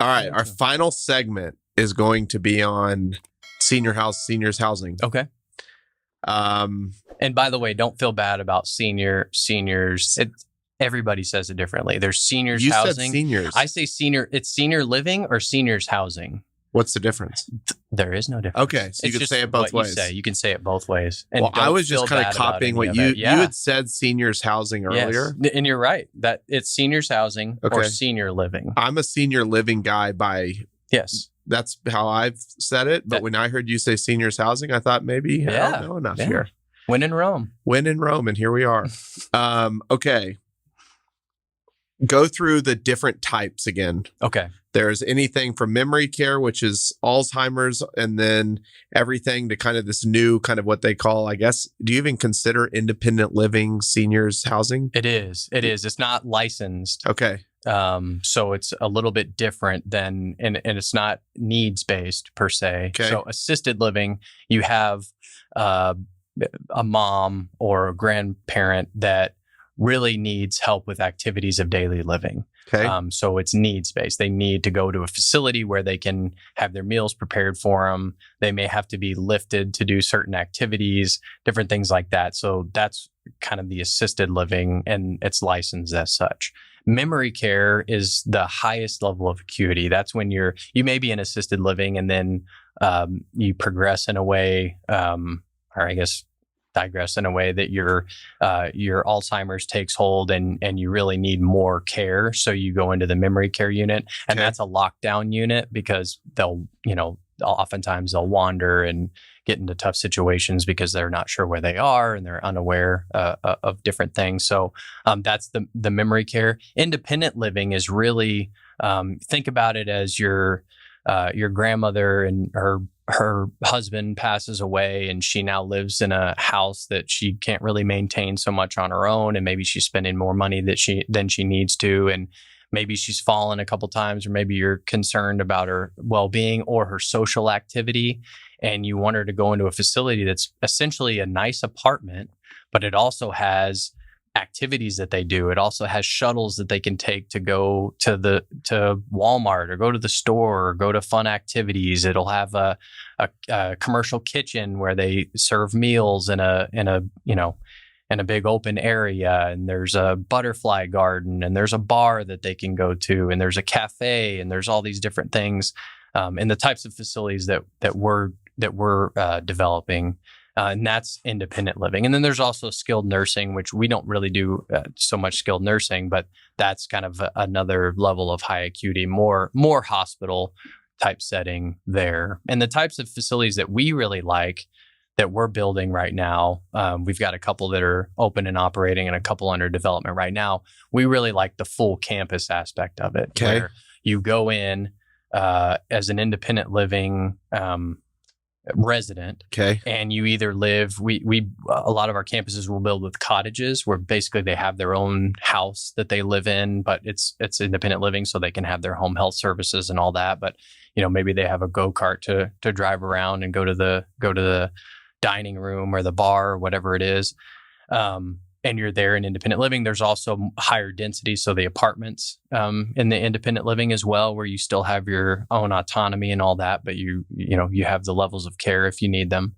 All right. Our final segment is going to be on seniors housing. Okay. And by the way, don't feel bad about seniors. Everybody says it differently. There's seniors You housing. said seniors. I say senior. It's senior living or seniors housing. What's the difference? There is no difference. Okay, so you can say it both ways. You can say it both ways. And well, I was just kind of copying what you had said seniors housing earlier. Yes. And you're right. That it's seniors housing or senior living. I'm a senior living guy by... Yes. That's how I've said it. But when I heard you say seniors housing, I thought maybe I don't know enough here. When in Rome. When in Rome. And here we are. Okay. Go through the different types again. Okay. There's anything from memory care, which is Alzheimer's, and then everything to kind of this new kind of what they call, I guess, do you even consider independent living seniors housing? It is. It's not licensed. Okay. So it's a little bit different than, and it's not needs based per se. Okay. So assisted living, you have a mom or a grandparent that really needs help with activities of daily living. Okay. So it's needs based. They need to go to a facility where they can have their meals prepared for them. They may have to be lifted to do certain activities, different things like that. So that's kind of the assisted living, and it's licensed as such. Memory care is the highest level of acuity. That's when you may be in assisted living and then you progress in a way, or I guess digress in a way that your Alzheimer's takes hold and you really need more care. So you go into the memory care unit, and that's a lockdown unit because oftentimes they'll wander and get into tough situations because they're not sure where they are and they're unaware of different things. So that's the memory care. Independent living is really, think about it as your grandmother and her husband passes away and she now lives in a house that she can't really maintain so much on her own, and maybe she's spending more money than she needs to, and maybe she's fallen a couple times, or maybe you're concerned about her well-being or her social activity, and you want her to go into a facility that's essentially a nice apartment, but it also has activities that they do. It also has shuttles that they can take to go to Walmart or go to the store or go to fun activities. It'll have a commercial kitchen where they serve meals in a big open area, and there's a butterfly garden, and there's a bar that they can go to, and there's a cafe, and there's all these different things, and the types of facilities that we're developing. And that's independent living. And then there's also skilled nursing, which we don't really do so much skilled nursing, but that's kind of another level of high acuity, more hospital type setting there. And the types of facilities that we really like that we're building right now, we've got a couple that are open and operating and a couple under development right now. We really like the full campus aspect of it, where you go in as an independent living resident, and you either live. A lot of our campuses will build with cottages, where basically they have their own house that they live in, but it's independent living, so they can have their home health services and all that. But maybe they have a go-kart to drive around and go to the dining room or the bar or whatever it is. And you're there in independent living. There's also higher density, so the apartments in the independent living as well, where you still have your own autonomy and all that, but you have the levels of care if you need them.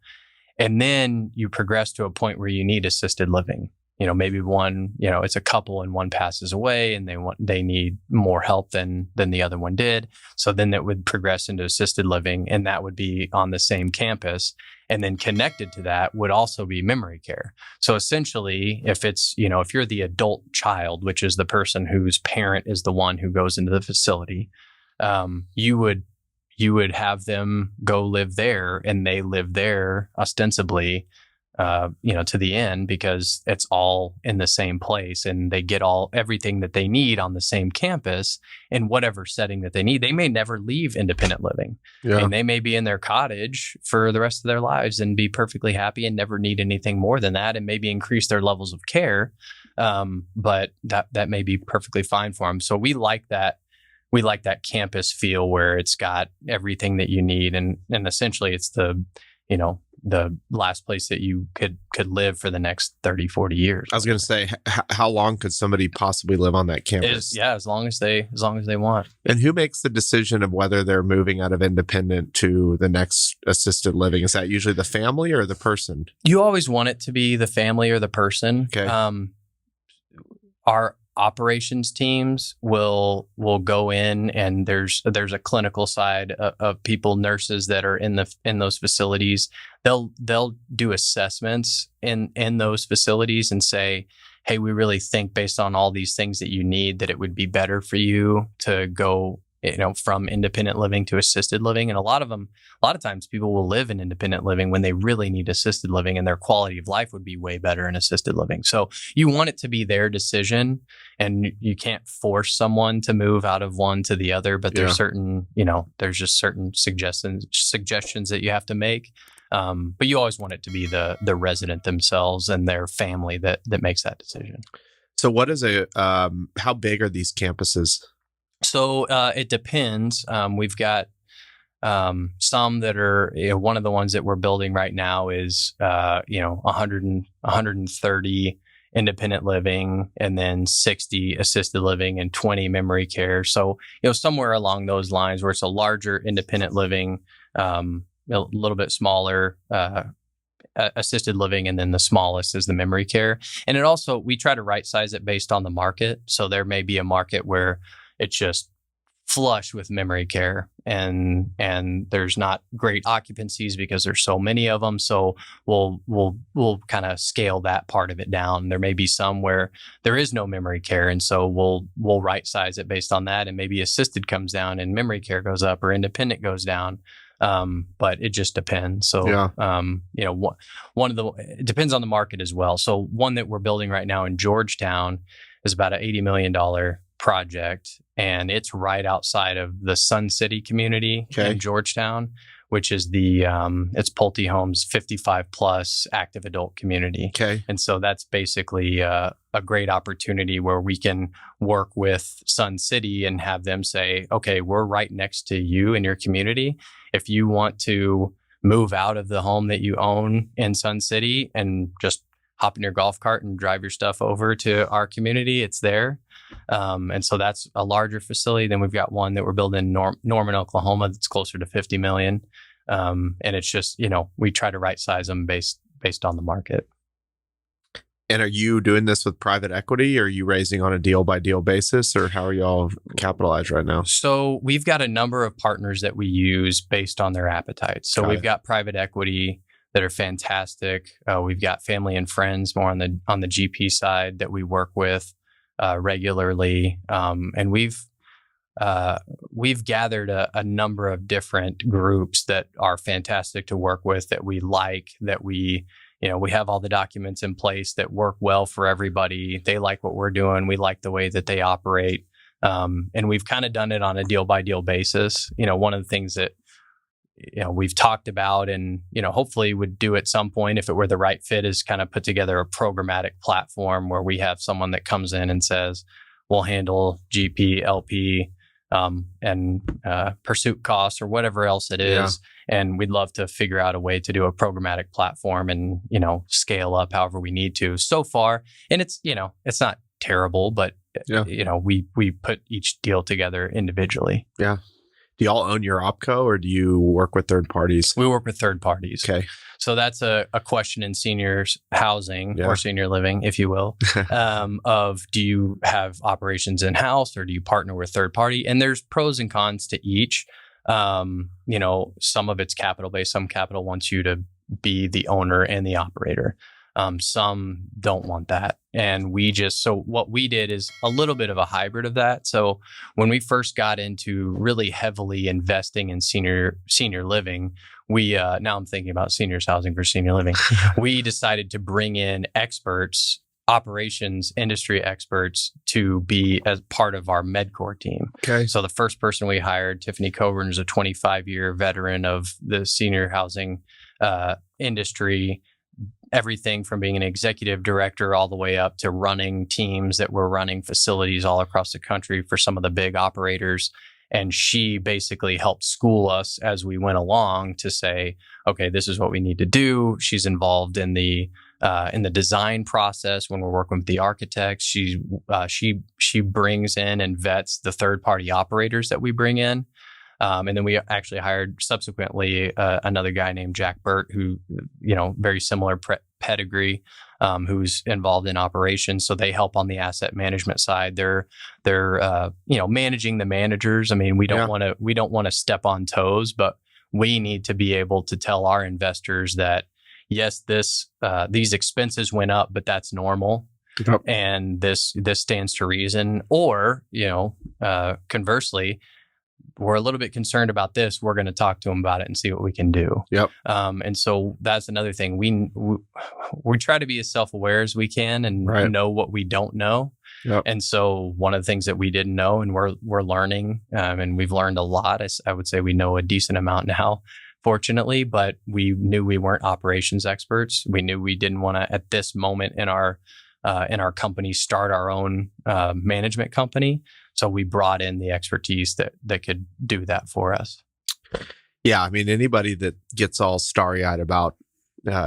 And then you progress to a point where you need assisted living. Maybe one, it's a couple and one passes away and they need more help than the other one did. So then that would progress into assisted living, and that would be on the same campus. And then connected to that would also be memory care. So essentially, if it's, if you're the adult child, which is the person whose parent is the one who goes into the facility, you would have them go live there, and they live there ostensibly, to the end, because it's all in the same place and they get everything that they need on the same campus in whatever setting that they need. They may never leave independent living, and they may be in their cottage for the rest of their lives and be perfectly happy and never need anything more than that, and maybe increase their levels of care. But that may be perfectly fine for them. So we like that. We like that campus feel where it's got everything that you need. And essentially it's the last place that you could live for the next 30, 40 years. I was going to say, how long could somebody possibly live on that campus? As long as they want. And who makes the decision of whether they're moving out of independent to the next assisted living? Is that usually the family or the person? You always want it to be the family or the person. Okay. Our operations teams will go in, and there's a clinical side of people, nurses that are in those facilities. They'll do assessments in those facilities and say, hey, we really think based on all these things that you need that it would be better for you to go, from independent living to assisted living. And a lot of times people will live in independent living when they really need assisted living, and their quality of life would be way better in assisted living. So you want it to be their decision, and you can't force someone to move out of one to the other, but there's certain, there's just certain suggestions that you have to make. But you always want it to be the resident themselves and their family that makes that decision. So what is how big are these campuses? So it depends. We've got some that are, one of the ones that we're building right now is, 130 independent living, and then 60 assisted living and 20 memory care. So, somewhere along those lines where it's a larger independent living, a little bit smaller assisted living, and then the smallest is the memory care. And it also, we try to right size it based on the market. So there may be a market where it's just flush with memory care, and there's not great occupancies because there's so many of them. So we'll kind of scale that part of it down. There may be some where there is no memory care, and so we'll right size it based on that, and maybe assisted comes down and memory care goes up, or independent goes down. But it just depends. So, it depends on the market as well. So one that we're building right now in Georgetown is about an $80 million project, and it's right outside of the Sun City community in Georgetown, which is it's Pulte Homes 55 plus active adult community. Okay. And so that's basically a great opportunity where we can work with Sun City and have them say, okay, we're right next to you in your community. If you want to move out of the home that you own in Sun City and just hop in your golf cart and drive your stuff over to our community, it's there. And so that's a larger facility. Then we've got one that we're building in Norman, Oklahoma, that's closer to 50 million. And it's just, we try to right size them based on the market. And are you doing this with private equity, or are you raising on a deal by deal basis, or how are y'all capitalized right now? So we've got a number of partners that we use based on their appetite. So we've got private equity that are fantastic. We've got family and friends more on the GP side that we work with regularly, and we've gathered a number of different groups that are fantastic to work with, that we like, that we have all the documents in place that work well for everybody. They like what we're doing. We like the way that they operate, and we've kind of done it on a deal by deal basis. One of the things that we've talked about, and hopefully would do at some point if it were the right fit, is kind of put together a programmatic platform where we have someone that comes in and says, we'll handle GP, LP, and pursuit costs or whatever else it is. Yeah. And we'd love to figure out a way to do a programmatic platform and, scale up however we need to. So far, and it's not terrible, but we put each deal together individually. Yeah. Do y'all own your OpCo, or do you work with third parties? We work with third parties. Okay. So that's a question in seniors housing or senior living, if you will, of do you have operations in-house or do you partner with third party? And there's pros and cons to each. Some of it's capital-based. Some capital wants you to be the owner and the operator. Some don't want that. And so what we did is a little bit of a hybrid of that. So when we first got into really heavily investing in senior living, we, now I'm thinking about seniors housing for senior living. We decided to bring in experts, operations, industry experts, to be as part of our MedCore team. Okay. So the first person we hired, Tiffany Coburn, is a 25-year veteran of the senior housing industry. Everything from being an executive director all the way up to running teams that were running facilities all across the country for some of the big operators. And she basically helped school us as we went along to say, okay, this is what we need to do. She's involved in the design process when we're working with the architects. She brings in and vets the third party operators that we bring in. And then we actually hired subsequently another guy named Jack Burt, who, very similar pedigree, who's involved in operations. So they help on the asset management side. They're managing the managers. I mean, we don't want to step on toes, but we need to be able to tell our investors that yes, these expenses went up, but that's normal. Yep. And this stands to reason. Or, conversely, we're a little bit concerned about this. We're going to talk to them about it and see what we can do. Yep. And so that's another thing. We try to be as self-aware as we can and know what we don't know. Yep. And so one of the things that we didn't know and we're learning, and we've learned a lot. I would say we know a decent amount now, fortunately, but we knew we weren't operations experts. We knew we didn't want to, at this moment in our company, start our own management company. So we brought in the expertise that could do that for us. Yeah, I mean, anybody that gets all starry-eyed about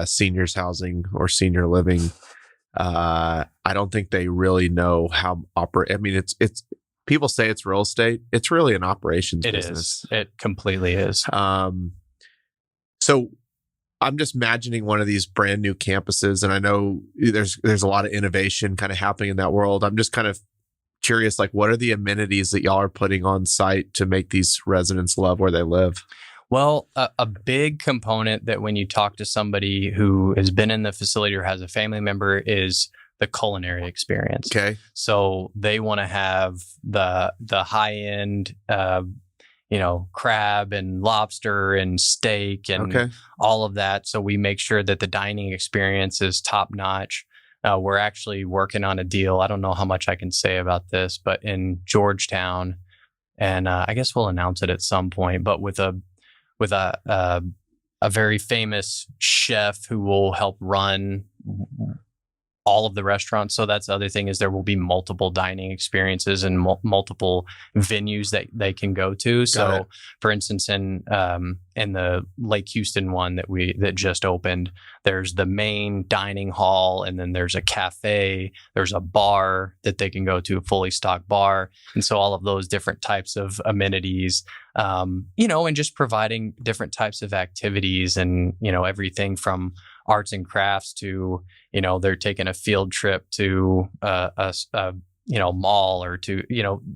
seniors housing or senior living, I don't think they really know how operate. I mean, it's people say it's real estate. It's really an operations business. It completely is. So I'm just imagining one of these brand new campuses, and I know there's a lot of innovation kind of happening in that world. I'm just kind of curious, like, what are the amenities that y'all are putting on site to make these residents love where they live? Well, a big component that when you talk to somebody who has been in the facility or has a family member is the culinary experience. Okay. So they want to have the high end, crab and lobster and steak and all of that. So we make sure that the dining experience is top notch. We're actually working on a deal. I don't know how much I can say about this, but in Georgetown, and I guess we'll announce it at some point, but with a very famous chef who will help run all of the restaurants. So that's the other thing, is there will be multiple dining experiences and multiple venues that they can go to. So for instance, in the Lake Houston one that just opened, there's the main dining hall, and then there's a cafe, there's a bar that they can go to, a fully stocked bar. And so all of those different types of amenities, and just providing different types of activities and, everything from arts and crafts to, they're taking a field trip to a mall or to,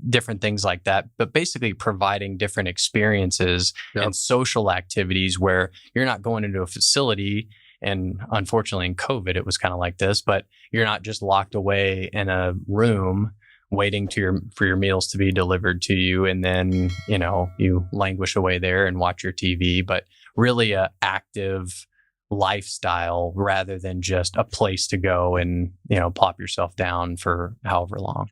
different things like that. But basically providing different experiences and social activities where you're not going into a facility. And unfortunately in COVID, it was kind of like this, but you're not just locked away in a room waiting for your meals to be delivered to you. And then, you languish away there and watch your TV, but really a active lifestyle rather than just a place to go and, plop yourself down for however long.